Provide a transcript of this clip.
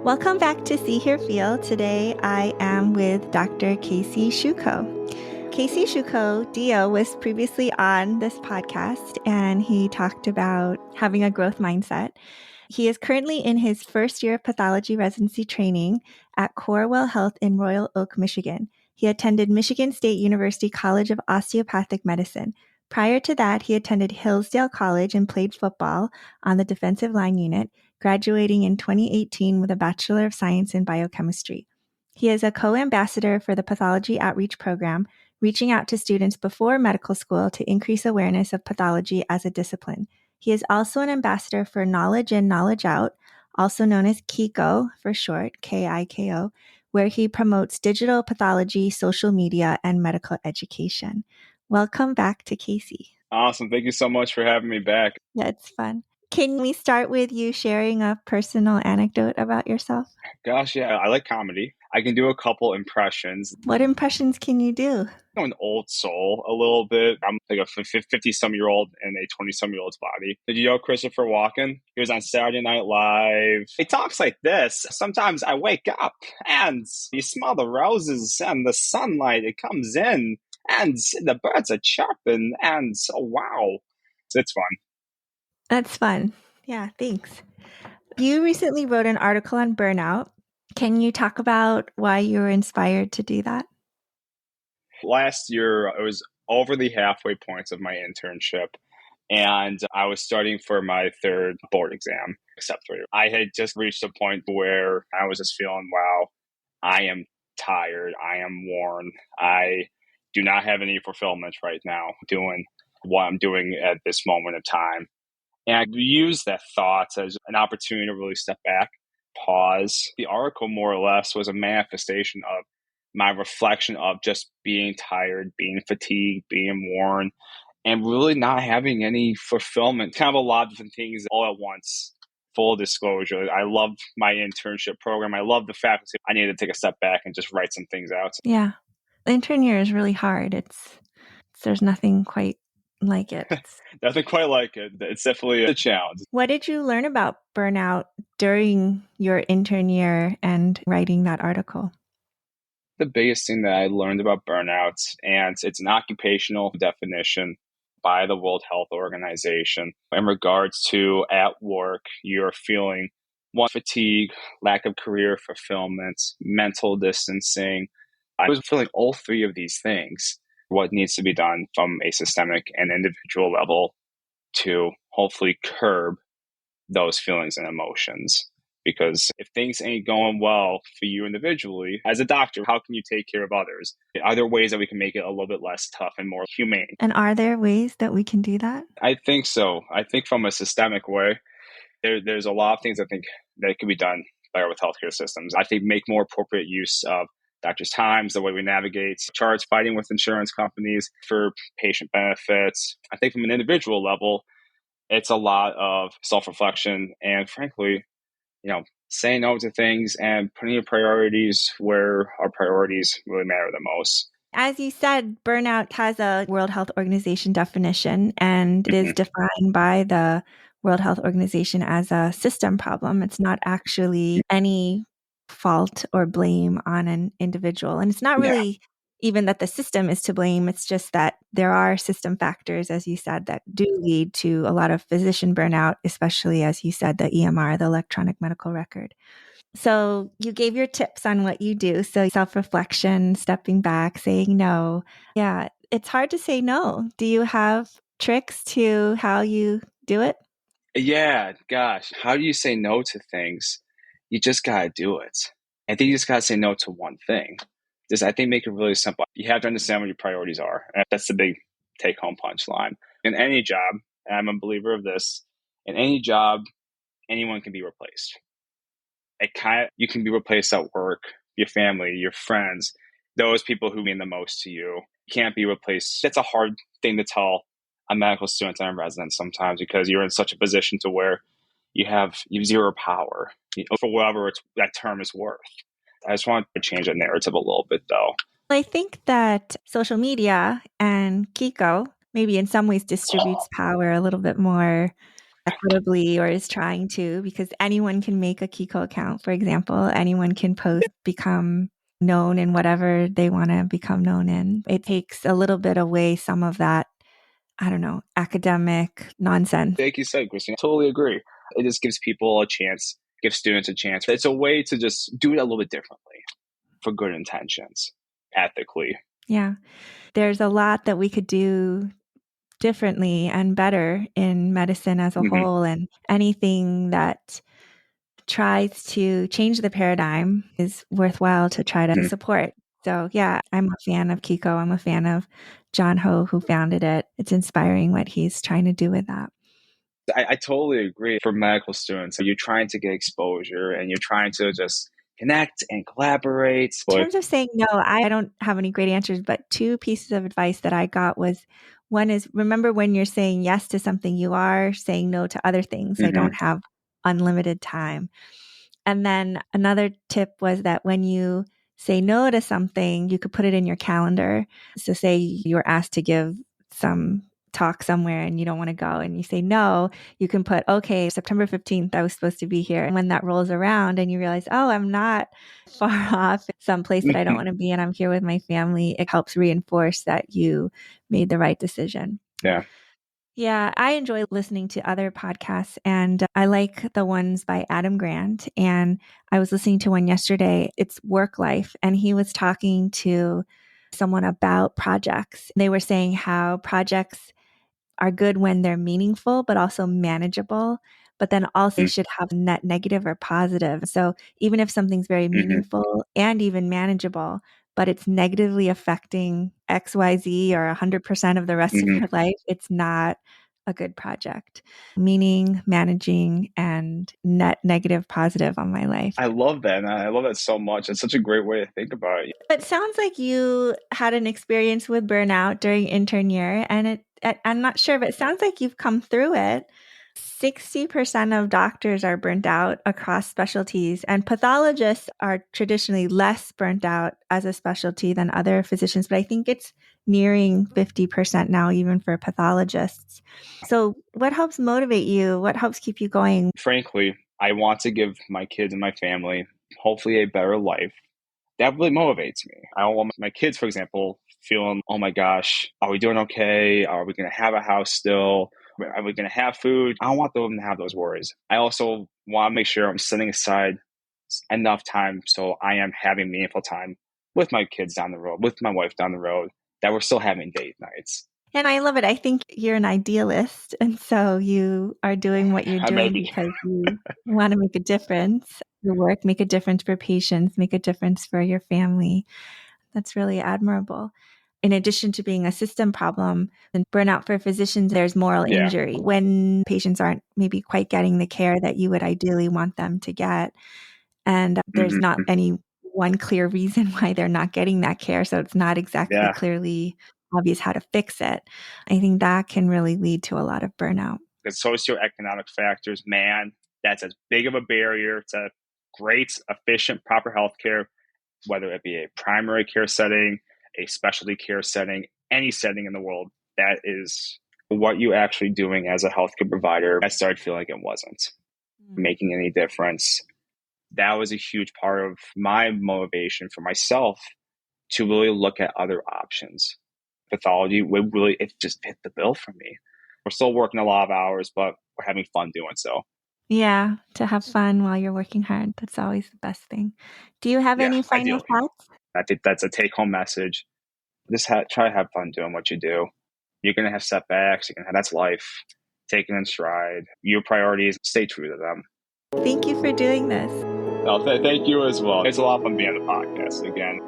Welcome back to See, Hear, Feel. Today I am with Dr. Casey Schukow. Casey Schukow, Dio, was previously on this podcast and he talked about having a growth mindset. He is currently in his first year of pathology residency training at Corewell Health in Royal Oak, Michigan. He attended Michigan State University College of Osteopathic Medicine. Prior to that, he attended Hillsdale College and played football on the defensive line unit, graduating in 2018 with a Bachelor of Science in Biochemistry. He is a co-ambassador for the Pathology Outreach Program, reaching out to students before medical school to increase awareness of pathology as a discipline. He is also an ambassador for Knowledge In, Knowledge Out, also known as Kiko for short, Kiko, where he promotes digital pathology, social media, and medical education. Welcome back to Casey. Awesome. Thank you so much for having me back. Yeah, it's fun. Can we start with you sharing a personal anecdote about yourself? Gosh, yeah, I like comedy. I can do a couple impressions. What impressions can you do? I'm an old soul a little bit. I'm like a 50-some-year-old in a 20-some-year-old's body. Did you know Christopher Walken? He was on Saturday Night Live. He talks like this. Sometimes I wake up and you smell the roses and the sunlight. It comes in and the birds are chirping and oh, wow. It's fun. That's fun. Yeah, thanks. You recently wrote an article on burnout. Can you talk about why you were inspired to do that? Last year, it was over the halfway points of my internship, and I was studying for my third board exam, except for I had just reached a point where I was just feeling, wow, I am tired. I am worn. I do not have any fulfillment right now doing what I'm doing at this moment of time. And I used that thought as an opportunity to really step back, pause. The article, more or less, was a manifestation of my reflection of just being tired, being fatigued, being worn, and really not having any fulfillment. Kind of a lot of different things all at once. Full disclosure, I love my internship program. I love the faculty. I needed to take a step back and just write some things out. Yeah. The intern year is really hard. There's nothing quite like it. Nothing quite like it. It's definitely a challenge. What did you learn about burnout during your intern year and writing that article? The biggest thing that I learned about burnout, and it's an occupational definition by the World Health Organization in regards to at work, you're feeling one, fatigue, lack of career fulfillment, mental distancing. I was feeling all three of these things. What needs to be done from a systemic and individual level to hopefully curb those feelings and emotions. Because if things ain't going well for you individually, as a doctor, how can you take care of others? Are there ways that we can make it a little bit less tough and more humane? And are there ways that we can do that? I think so. I think from a systemic way, there's a lot of things I think that can be done better with healthcare systems. I think make more appropriate use of doctors' times, the way we navigate charts, fighting with insurance companies for patient benefits. I think from an individual level, it's a lot of self-reflection and frankly, saying no to things and putting your priorities where our priorities really matter the most. As you said, burnout has a World Health Organization definition, and it is defined by the World Health Organization as a system problem. It's not actually any fault or blame on an individual. And it's not really even that the system is to blame. It's just that there are system factors, as you said, that do lead to a lot of physician burnout, especially, as you said, the EMR, the electronic medical record. So you gave your tips on what you do. So self-reflection, stepping back, saying no. Yeah, it's hard to say no. Do you have tricks to how you do it? Yeah, gosh. How do you say no to things? You just got to do it. I think you just got to say no to one thing. Just, I think, make it really simple. You have to understand what your priorities are. And that's the big take-home punchline. In any job, and I'm a believer of this, in any job, anyone can be replaced. You can be replaced at work, your family, your friends, those people who mean the most to you can't be replaced. That's a hard thing to tell a medical student and a resident sometimes because you're in such a position to where you have zero power for whatever that term is worth. I just want to change the narrative a little bit, though. I think that social media and Kiko maybe in some ways distributes power a little bit more equitably or is trying to, because anyone can make a Kiko account, for example. Anyone can post, become known in whatever they want to become known in. It takes a little bit away some of that, I don't know, academic nonsense. Like you said, Christine, I totally agree. It just gives people a chance, gives students a chance. It's a way to just do it a little bit differently for good intentions, ethically. Yeah. There's a lot that we could do differently and better in medicine as a whole, and anything that tries to change the paradigm is worthwhile to try to support. So yeah, I'm a fan of Kiko. I'm a fan of John Ho, who founded it. It's inspiring what he's trying to do with that. I totally agree. For medical students, you're trying to get exposure and you're trying to just connect and collaborate. In terms of saying no, I don't have any great answers, but 2 pieces of advice that I got was, one is, remember when you're saying yes to something, you are saying no to other things. I don't have unlimited time. And then another tip was that when you say no to something, you could put it in your calendar. So say you were asked to give some talk somewhere and you don't want to go and you say no, you can put, okay, September 15th, I was supposed to be here. And when that rolls around and you realize, oh, I'm not far off someplace that I don't want to be and I'm here with my family, it helps reinforce that you made the right decision. Yeah. Yeah, I enjoy listening to other podcasts, and I like the ones by Adam Grant. And I was listening to one yesterday. It's Work Life, and he was talking to someone about projects. They were saying how projects are good when they're meaningful, but also manageable. But then also should have net negative or positive. So even if something's very meaningful and even manageable, but it's negatively affecting XYZ or 100% of the rest of your life, it's not a good project. Meaning, managing, and net negative, positive on my life. I love that. I love that so much. It's such a great way to think about it. It sounds like you had an experience with burnout during intern year, and I'm not sure, but it sounds like you've come through it. 60% of doctors are burnt out across specialties, and pathologists are traditionally less burnt out as a specialty than other physicians, but I think it's nearing 50% now, even for pathologists. So what helps motivate you? What helps keep you going? Frankly, I want to give my kids and my family hopefully a better life. That really motivates me. I don't want my kids, for example, feeling, oh my gosh, are we doing okay? Are we going to have a house still? Are we going to have food? I don't want them to have those worries. I also want to make sure I'm setting aside enough time so I am having meaningful time with my kids down the road, with my wife down the road, that we're still having date nights. And I love it. I think you're an idealist. And so you are doing what you're doing because you want to make a difference. Your work, make a difference for patients, make a difference for your family. That's really admirable. In addition to being a system problem and burnout for physicians, there's moral injury when patients aren't maybe quite getting the care that you would ideally want them to get. And there's not any one clear reason why they're not getting that care. So it's not exactly clearly obvious how to fix it. I think that can really lead to a lot of burnout. The socioeconomic factors, man, that's as big of a barrier to great, efficient, proper healthcare, whether it be a primary care setting, a specialty care setting, any setting in the world. That is what you actually doing as a healthcare provider. I started feeling like it wasn't making any difference. That was a huge part of my motivation for myself to really look at other options. Pathology would really, it just fit the bill for me. We're still working a lot of hours, but we're having fun doing so. Yeah, to have fun while you're working hard. That's always the best thing. Do you have any final thoughts? I think that's a take-home message. Just try to have fun doing what you do. You're going to have setbacks. That's life. Take it in stride. Your priorities, stay true to them. Thank you for doing this. Well, thank you as well. It's a lot of fun being on the podcast again.